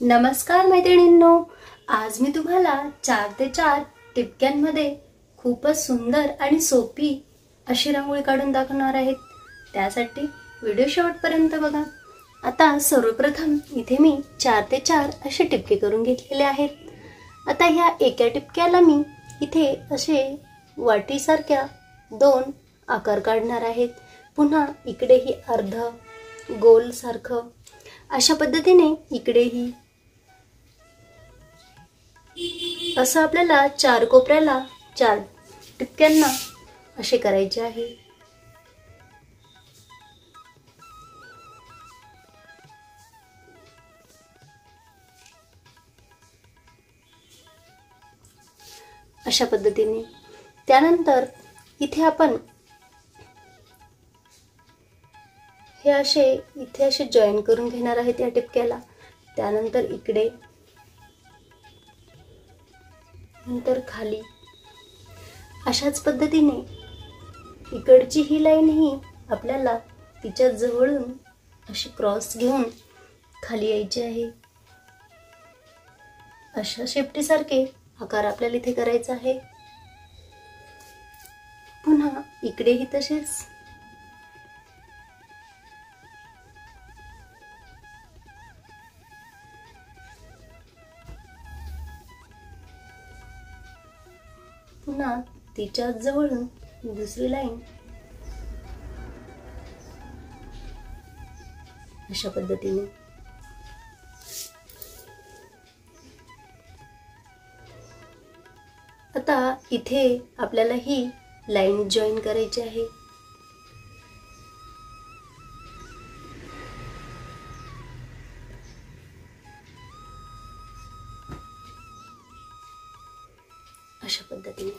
नमस्कार मैत्रिणींनो, आज मी तुम्हाला 4 ते 4 टिपक्यांमध्ये खूपच सुंदर आणि सोपी अशी रांगोळी काढून दाखवणार आहे। त्यासाठी व्हिडिओ शेवटपर्यंत बघा। आता सर्वप्रथम इथे मी 4 ते 4 असे टिपके करून घेतलेले आहेत। आता ह्या एका टिपक्याला मी इथे असे वाटीसारख्या 2 आकार काढणार आहेत। पुन्हा इकडेही अर्ध गोल सारखं अशा पद्धतीने इकडेही असं आपल्याला 4 कोपऱ्याला 4 टिपक्यांना असे करायचे आहे। अशा पद्धतीने त्यानंतर इथे आपण हे असे जॉइन करून घेणार आहे त्या टिपक्याला। त्यानंतर इकडे नंतर खाली अशाच पद्धतीने इकडची ही लाईन ही आपल्याला तिच्या जवळून अशी क्रॉस घेऊन खाली यायची आहे। अशा शेपटीसारखे आकार आपल्याला इथे करायचा आहे। पुन्हा इकडेही तसेच पुन्हा तिच्या जवळून दुसरी लाईन अशा पद्धतीने। आता इथे आपल्याला ही लाईन जॉइन करायची आहे। अशा पद्धतीने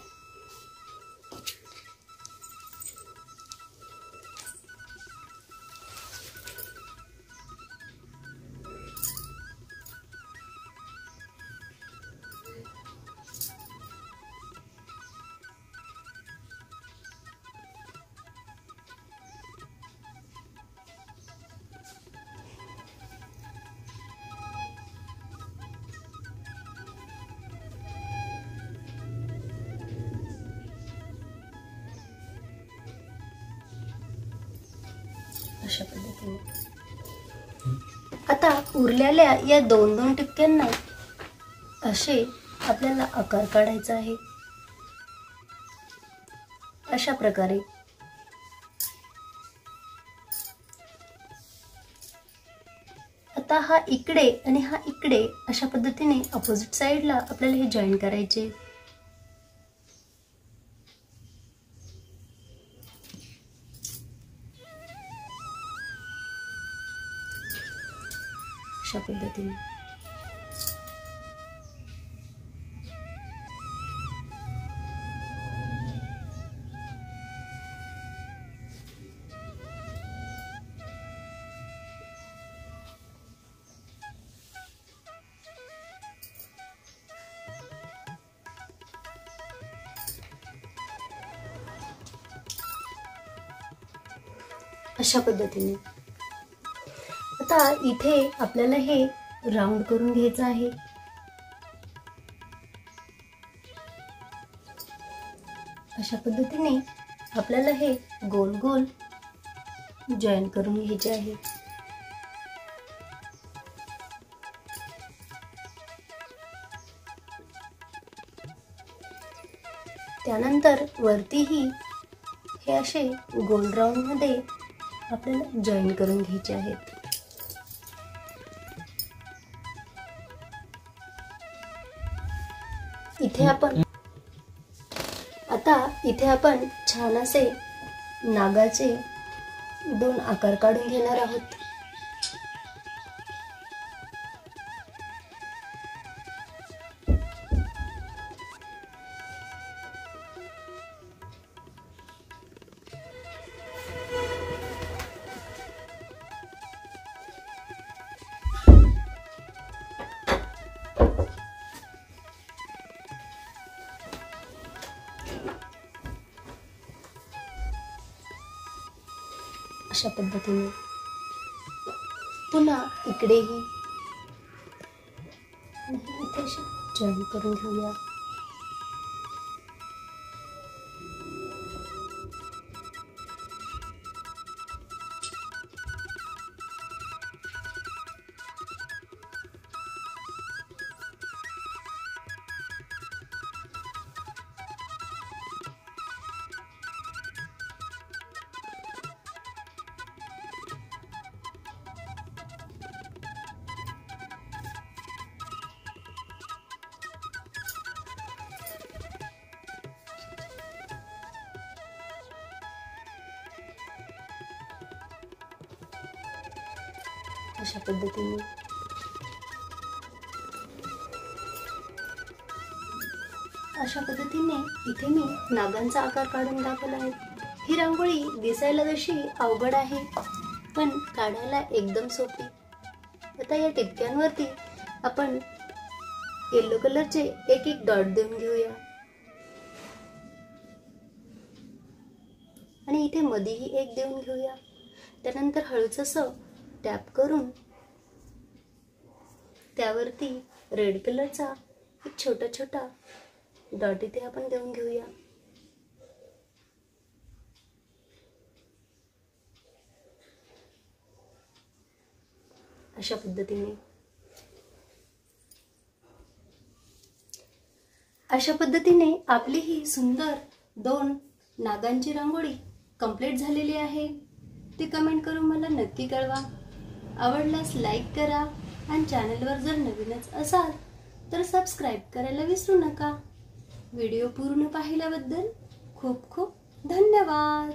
अशा पद्धतीने आता उरलेल्या या 2-2 टिपक्यांना असे आपल्याला आकार काढायचा आहे। अशा प्रकारे आता हा इकडे आणि हा इकडे अशा पद्धतीने अपोजिट साइडला आपल्याला हे जॉइन करायचे। अशा पद्धतीने अशा पद्धतीने आता इथे आपल्याला हे राउंड करून घ्यायचं आहे। अशा पद्धतीने आपल्याला हे गोल गोल जॉइन करून घ्यायचे आहे। त्यानंतर वरतीही हे असे गोल राउंड मध्ये आपल्याला जॉइन करून घ्यायचे आहेत। इथे आपण छान असे नागाचे 2 आकार काढून घेणार आहोत। अशा पद्धतीने पुन्हा इकडेही इथे जॉईन करून घेऊया. अशा पद्धतीने इथे मी नागांचा आकार काढून दाखवला आहे. ही रांगोळी दिसायला जशी अवघड आहे पण काढायला एकदम सोपी. आता या टिपक्यांवरती आपण येलो कलरचे एक एक डॉट देऊन घेऊया आणि इथे मध्येही एक देऊन घेऊया. त्यानंतर हळूच असं टॅप करून त्यावरती रेड कलरचा एक छोटा छोटा डॉट इथे आपण देऊन घेऊया. अशा पद्धतीने आपली ही सुंदर 2 नागांची रांगोळी कंप्लीट झालेली आहे. ती कमेंट करून मला नक्की कळवा. आवडल्यास लाईक करा आणि चॅनलवर जर नवीनच असाल तर सबस्क्राईब करायला विसरू नका. व्हिडिओ पूर्ण पाहिल्याबद्दल खूप खूप धन्यवाद.